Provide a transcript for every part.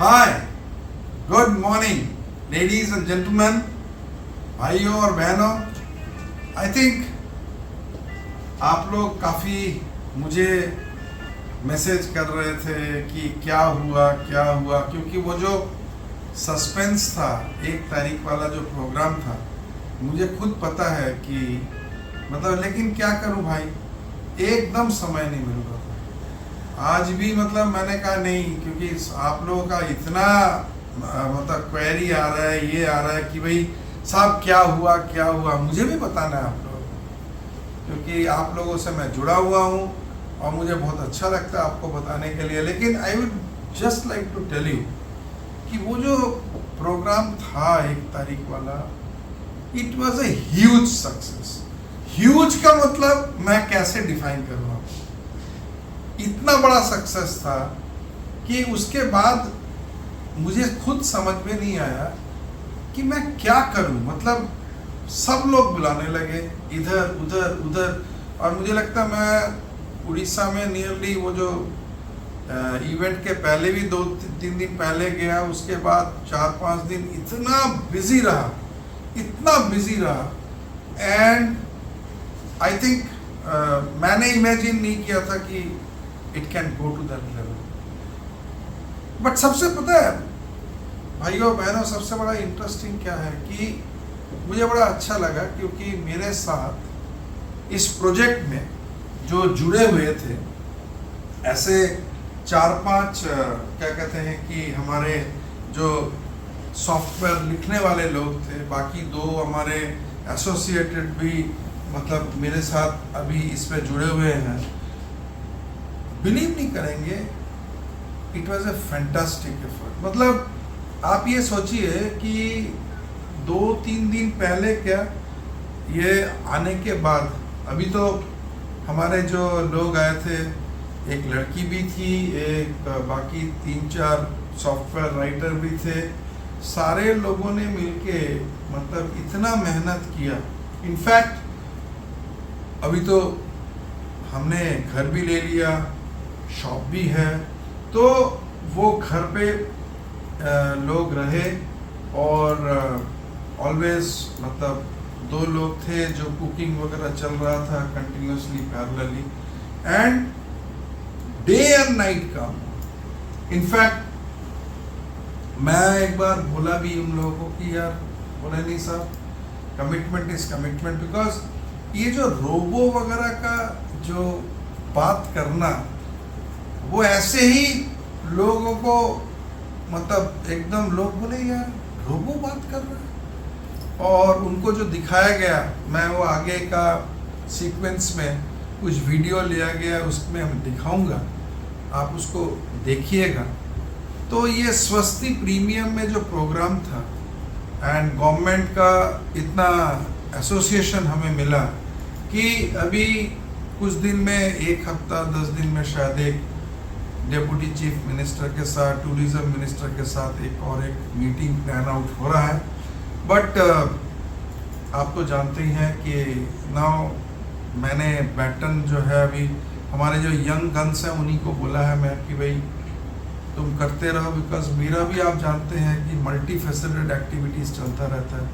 Hi, good morning ladies and gentleman, भाइयों और बहनों। आई थिंक आप लोग काफ़ी मुझे मैसेज कर रहे थे कि क्या हुआ, क्योंकि वो जो सस्पेंस था 1 तारीख वाला जो प्रोग्राम था, मुझे खुद पता है कि मतलब, लेकिन क्या करूं भाई, एकदम समय नहीं मिल रहा था। आज भी मतलब मैंने कहा नहीं, क्योंकि आप लोगों का इतना मतलब क्वेरी आ रहा है, ये आ रहा है कि भाई साहब क्या हुआ, मुझे भी बताना है आप लोगों को, क्योंकि आप लोगों से मैं जुड़ा हुआ हूँ और मुझे बहुत अच्छा लगता है आपको बताने के लिए। लेकिन I would just like to tell you कि वो जो प्रोग्राम था 1 तारीख वाला, it was a huge success. Huge का मतलब मैं कैसे डिफाइन करूँ आपको, इतना बड़ा सक्सेस था कि उसके बाद मुझे खुद समझ में नहीं आया कि मैं क्या करूं। मतलब सब लोग बुलाने लगे इधर उधर, और मुझे लगता मैं उड़ीसा में नियरली वो जो इवेंट के पहले भी 2-3 दिन पहले गया, उसके बाद 4-5 दिन इतना बिजी रहा एंड आई थिंक मैंने इमेजिन नहीं किया था कि it can go to that level. But सबसे पता है भाइयों बहनों, सबसे बड़ा इंटरेस्टिंग क्या है कि मुझे बड़ा अच्छा लगा, क्योंकि मेरे साथ इस प्रोजेक्ट में जो जुड़े हुए थे ऐसे 4-5 क्या कहते हैं कि हमारे जो सॉफ्टवेयर लिखने वाले लोग थे, बाकी 2 हमारे एसोसिएटेड भी मतलब मेरे साथ अभी इस पे जुड़े हुए हैं। बिलीव नहीं करेंगे, it was A fantastic effort. मतलब आप ये सोचिए कि 2-3 दिन पहले क्या, ये आने के बाद अभी तो हमारे जो लोग आए थे, एक लड़की भी थी, एक बाकी 3-4 सॉफ्टवेयर राइटर भी थे, सारे लोगों ने मिलके मतलब इतना मेहनत किया। इनफैक्ट अभी तो हमने घर भी ले लिया, शॉप भी है, तो वो घर पे लोग रहे और ऑलवेज मतलब 2 लोग थे जो कुकिंग वगैरह चल रहा था continuously parallelly, and day and night काम। इनफैक्ट मैं एक बार बोला भी उन लोगों को कि यार, बोले नहीं साहब, कमिटमेंट इज कमिटमेंट, बिकॉज ये जो रोबो वगैरह का जो बात करना, वो ऐसे ही लोगों को मतलब एकदम लोग बोले यार रोबो बात कर रहा है, और उनको जो दिखाया गया, मैं वो आगे का सीक्वेंस में कुछ वीडियो लिया गया, उसमें हम दिखाऊंगा, आप उसको देखिएगा। तो ये स्वस्ति प्रीमियम में जो प्रोग्राम था एंड गवर्नमेंट का इतना एसोसिएशन हमें मिला कि अभी कुछ दिन में 1 हफ्ता 10 दिन में शायद एक डेप्यूटी चीफ मिनिस्टर के साथ, टूरिज्म मिनिस्टर के साथ एक मीटिंग प्लान आउट हो रहा है। बट आप तो जानते ही हैं कि नाउ मैंने बैटन जो है अभी हमारे जो यंग गन्स हैं उन्हीं को बोला है मैं कि भाई तुम करते रहो, बिकॉज मेरा भी आप जानते हैं कि मल्टी फैसेटेड एक्टिविटीज़ चलता रहता है।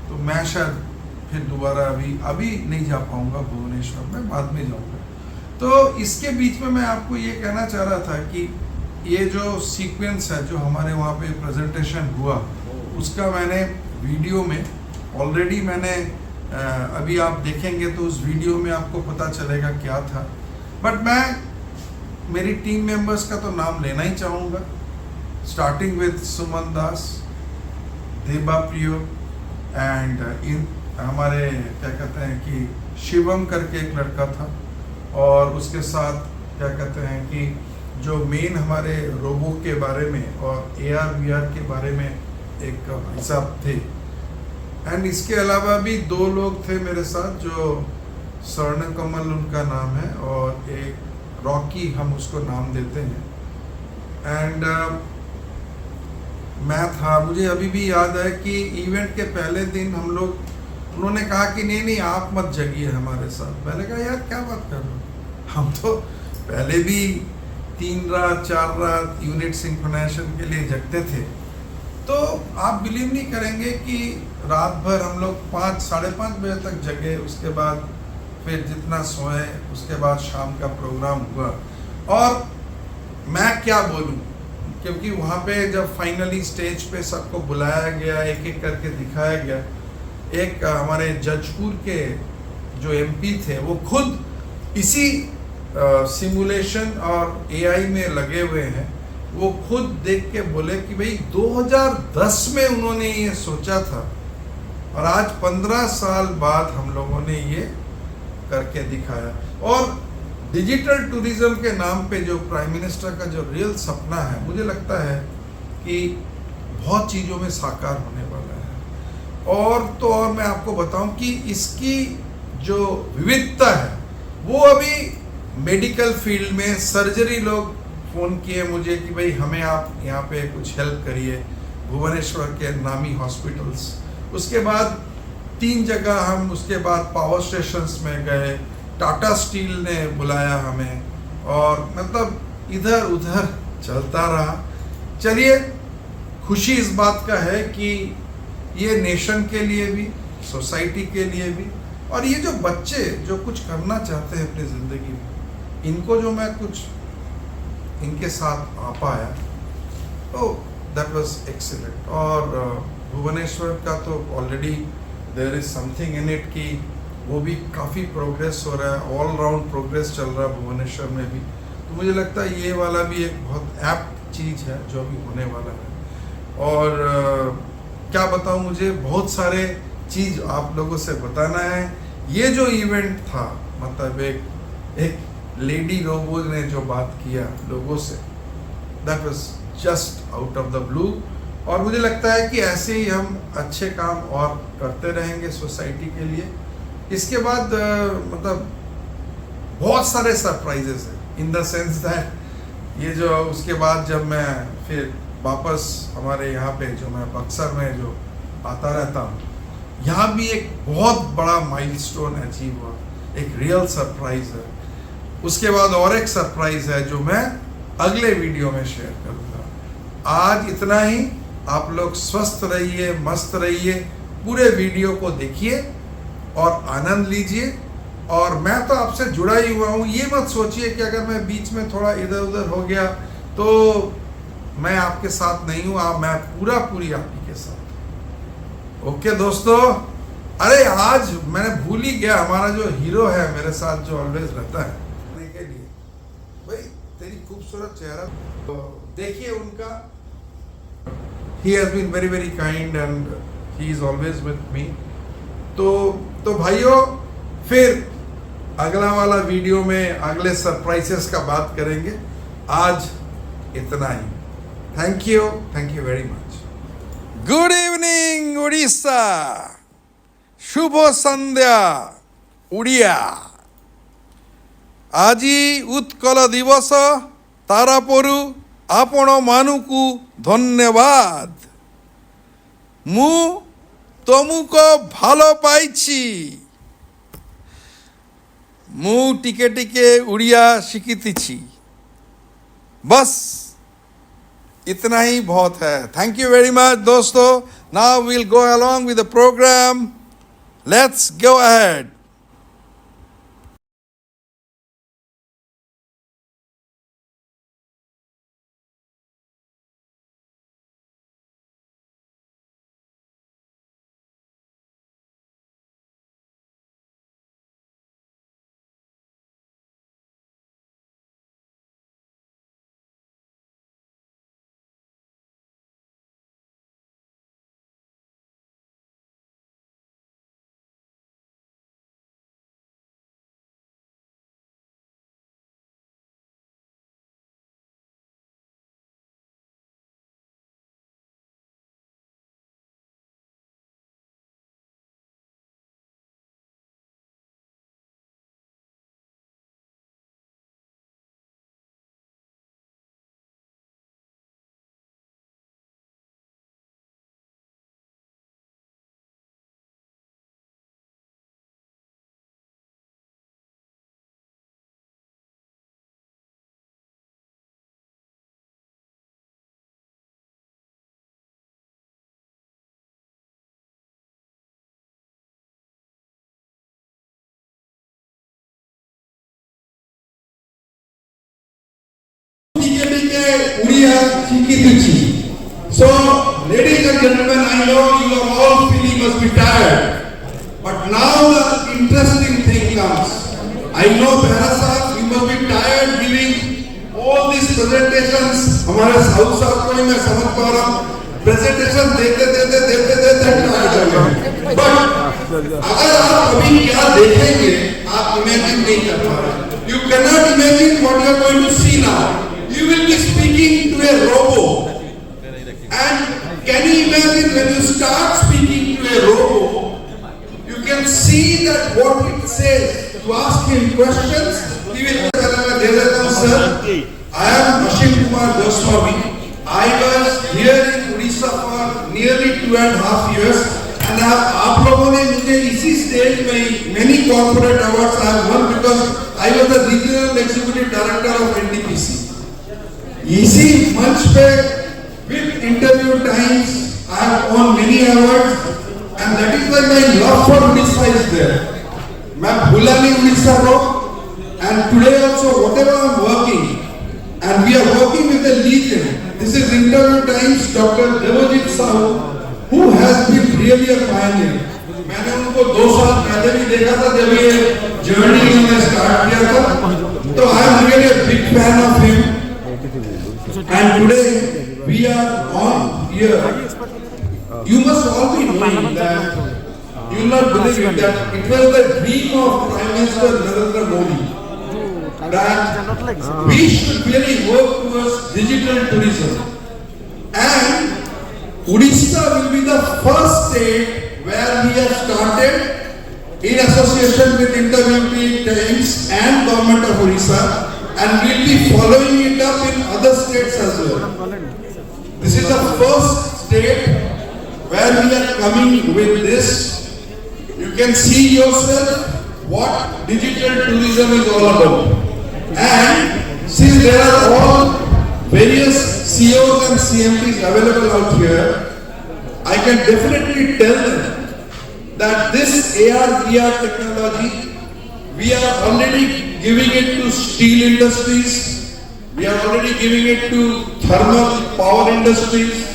तो मैं शायद फिर दोबारा अभी नहीं जा पाऊँगा भुवनेश्वर में, बाद में जाऊँगा। तो इसके बीच में मैं आपको ये कहना चाह रहा था कि ये जो सीक्वेंस है जो हमारे वहाँ पे प्रेजेंटेशन हुआ, उसका मैंने वीडियो में ऑलरेडी मैंने अभी आप देखेंगे तो उस वीडियो में आपको पता चलेगा क्या था। बट मैं मेरी टीम मेंबर्स का तो नाम लेना ही चाहूँगा, स्टार्टिंग विद सुमन दास, देबा प्रियो एंड इन हमारे क्या कहते हैं कि शिवम करके एक लड़का था, और उसके साथ क्या कहते हैं कि जो मेन हमारे रोबो के बारे में और AR/VR के बारे में एक भाई साहब थे, एंड इसके अलावा भी 2 लोग थे मेरे साथ, जो स्वर्ण कमल उनका नाम है और एक रॉकी हम उसको नाम देते हैं, एंड मैं था। मुझे अभी भी याद है कि इवेंट के पहले दिन उन्होंने कहा कि नहीं आप मत जगिए हमारे साथ। मैंने कहा यार क्या बात कर रहे हो, हम तो पहले भी 3 रात 4 रात यूनिट सिंक्रोनाइजेशन के लिए जगते थे। तो आप बिलीव नहीं करेंगे कि रात भर हम लोग 5 साढ़े 5 बजे तक जगे, उसके बाद फिर जितना सोए, उसके बाद शाम का प्रोग्राम हुआ। और मैं क्या बोलूं, क्योंकि वहाँ पे जब फाइनली स्टेज पे सबको बुलाया गया, एक एक करके दिखाया गया, एक हमारे जजपुर के जो एमपी थे वो खुद इसी सिमुलेशन और एआई में लगे हुए हैं। वो खुद देख के बोले कि भाई 2010 में उन्होंने ये सोचा था और आज 15 साल बाद हम लोगों ने ये करके दिखाया। और डिजिटल टूरिज्म के नाम पे जो प्राइम मिनिस्टर का जो रियल सपना है, मुझे लगता है कि बहुत चीज़ों में साकार होने वाला है। और तो और मैं आपको बताऊं कि इसकी जो विविधता है वो अभी मेडिकल फील्ड में सर्जरी, लोग फ़ोन किए मुझे कि भाई हमें आप यहाँ पे कुछ हेल्प करिए, भुवनेश्वर के नामी हॉस्पिटल्स। उसके बाद 3 जगह हम उसके बाद पावर स्टेशंस में गए, टाटा स्टील ने बुलाया हमें, और मतलब इधर उधर चलता रहा। चलिए, खुशी इस बात का है कि ये नेशन के लिए भी, सोसाइटी के लिए भी, और ये जो बच्चे जो कुछ करना चाहते हैं अपनी ज़िंदगी में, इनको जो मैं कुछ इनके साथ आ पाया, तो दैट वाज एक्सीलेंट। और भुवनेश्वर का तो already there is something in it कि वो भी काफ़ी प्रोग्रेस हो रहा है, ऑल राउंड प्रोग्रेस चल रहा है भुवनेश्वर में भी। तो मुझे लगता है ये वाला भी एक बहुत एप्ट चीज़ है जो अभी होने वाला है। और क्या बताऊँ, मुझे बहुत सारे चीज़ आप लोगों से बताना है। ये जो इवेंट था, मतलब एक लेडी रोबो ने जो बात किया लोगों से, that was just out of the blue. और मुझे लगता है कि ऐसे ही हम अच्छे काम और करते रहेंगे सोसाइटी के लिए। इसके बाद मतलब बहुत सारे सरप्राइजेस हैं, इन द सेंस दैट ये जो उसके बाद जब मैं फिर वापस हमारे यहाँ पे, जो मैं बक्सर में जो आता रहता हूँ, यहाँ भी एक बहुत बड़ा माइलस्टोन अचीव हुआ, एक रियल सरप्राइज है। उसके बाद और एक सरप्राइज है जो मैं अगले वीडियो में शेयर करूँगा। आज इतना ही। आप लोग स्वस्थ रहिए, मस्त रहिए, पूरे वीडियो को देखिए और आनंद लीजिए। और मैं तो आपसे जुड़ा ही हुआ हूँ, ये मत सोचिए कि अगर मैं बीच में थोड़ा इधर उधर हो गया तो मैं आपके साथ नहीं हूँ। मैं पूरी आप ही के साथ। ओके दोस्तों, अरे आज मैंने भूल ही गया, हमारा जो हीरो है मेरे साथ जो ऑलवेज रहता है के लिए, भाई तेरी खूबसूरत चेहरा तो देखिए उनका। He has been very very kind and he is always with me. तो भाइयों, फिर अगला वाला वीडियो में अगले सरप्राइजेस का बात करेंगे। आज इतना ही। Thank you very much. Good evening Orissa, शुभ संध्या उड़िया। আজি উৎকল দিবস, তারাপরু আপন মানুকু ধন্যবাদ। মু তমুক ভালো পাইছি। মু টিকে টিকে উড়িয়া শিখিতেছি। बस इतना ही बहुत है। थैंक यू वेरी मच दोस्तों। Now we'll go along with the programme. Let's go ahead. Nikitichi. So, ladies and gentlemen, I know you are all feeling must be tired. But now the interesting thing comes. I know Bharat you must be tired giving all these presentations. हमारे south south को मैं समझ पा रहा हूँ. Presentation देते But अगर आप अभी क्या देखेंगे, आप imagine नहीं कर पा रहे. You cannot imagine what you are going to see now. You will be speaking to a robot. And can you imagine when you start speaking to a robot, you can see that what it says. To ask him questions, he will tell sir, I am Ashim Kumar Goswami. I was here in Odisha for nearly 2.5 years, and आप लोगों ने मुझे इसी stage में many corporate awards I have won because I was the regional executive director of NTPC. इसी मंच पे with interview times I have won many awards, and that is why my love for Odisha is there. मैं भूला नहीं उड़ीसा को, and today also whatever I am working, and we are working with a legion. This is interview times Dr. Devojit Sahu, who has been really a pioneer. मैंने उनको 2 साल पहले भी देखा था जब ये जर्नी हमने स्टार्ट किया था, तो I am really a big fan of him. And today we are on here. You must all be knowing that. You will not believe it that it was the dream of Prime Minister Narendra Modi that we should really work towards digital tourism. And Odisha will be the first state where we have started in association with Interviewee Times and Government of Odisha, and we will be following it up in other states as well. This is the first state where we are coming with this. You can see yourself what digital tourism is all about. And since there are all various CEOs and CMDs available out here, I can definitely tell them that this AR/VR technology, we are already giving it to steel industries, we are already giving it to thermal power industries,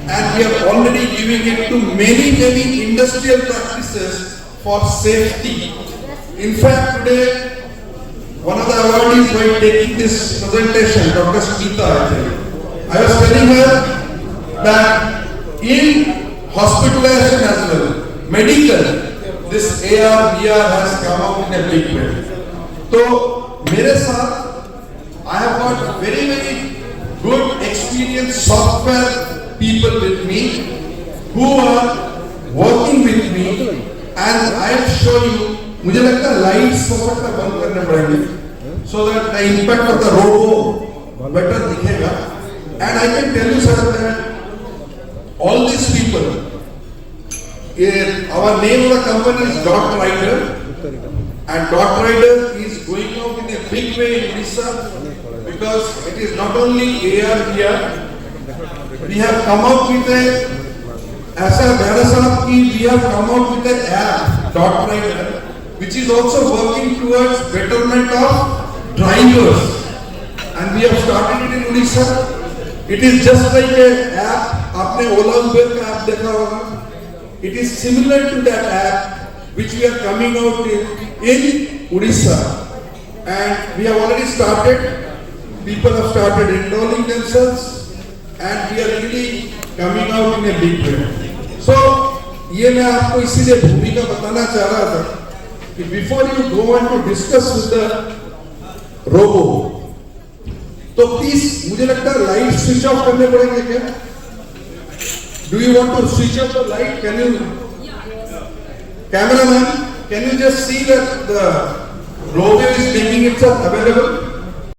and we are already giving it to many industrial practices for safety. In fact, today, one of the awardees by taking this presentation, Dr. Smita, I think, I was telling her that in hospitalization as well, medical, this AR/VR has come up in a big way. So, मेरे साथ, I have got very good experienced software people with me who are working with me, and I'll show you. मुझे लगता है lights थोड़ा बंद करने पड़ेंगे so that the impact of the robo better दिखेगा. And I can tell you sir that all these people, our name of the company is Dot Rider, and Dot Rider is going out in a big way in Odisha because it is not only AR/VR. We have come out with a, ऐसा Bharat साहब की, we have come out with an app, Dot Rider, which is also working towards betterment of drivers, and we have started it in Odisha. It is just like a app. आपने Ola Uber का app देखा होगा. It is similar to that app which we are coming out in Odisha, and we have already started. People have started enrolling themselves, and we are really coming out in a big way. So ये मैं आपको इसीलिए भूमिका बताना चाह रहा था कि before you go on to discuss with the robo, तो please मुझे लगता है लाइट स्विच ऑफ करने पड़ेंगे क्या? Do you want to switch off the light? Can you, cameraman, can you just see that the robo is making itself available?